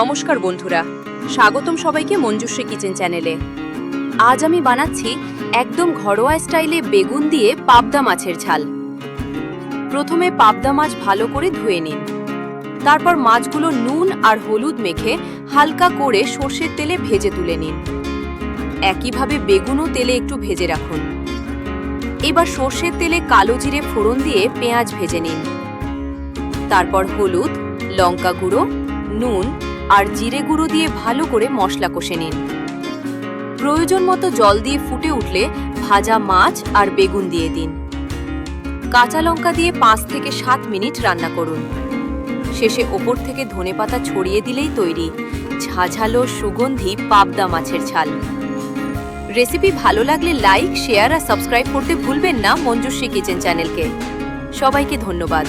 নমস্কার বন্ধুরা, স্বাগতম সবাইকে মঞ্জুশ্রী কিচেন চ্যানেলে। আজ আমি বানাচ্ছি একদম ঘরোয়া স্টাইলে বেগুন দিয়ে পাবদা মাছের ঝাল। প্রথমে পাবদা মাছ ভালো করে ধুয়ে নিন। তারপর মাছগুলো নুন আর হলুদ মেখে হালকা করে সর্ষের তেলে ভেজে তুলে নিন। একইভাবে বেগুনও তেলে একটু ভেজে রাখুন। এবার সর্ষের তেলে কালো জিরে ফোড়ন দিয়ে পেঁয়াজ ভেজে নিন। তারপর হলুদ, লঙ্কা গুঁড়ো, নুন আর জিরে গুঁড়ো দিয়ে ভালো করে মশলা কষে নিন। প্রয়োজন মতো জল দিয়ে ফুটে উঠলে ভাজা মাছ আর বেগুন দিয়ে দিন। কাঁচা লঙ্কা দিয়ে 5 থেকে 7 মিনিট রান্না করুন। শেষে ওপর থেকে ধনেপাতা ছড়িয়ে দিলেই তৈরি ঝাঝালো সুগন্ধি পাবদা মাছের ঝাল। রেসিপি ভালো লাগলে লাইক, শেয়ার আর সাবস্ক্রাইব করতে ভুলবেন না মঞ্জুশ্রী কিচেন চ্যানেলকে। সবাইকে ধন্যবাদ।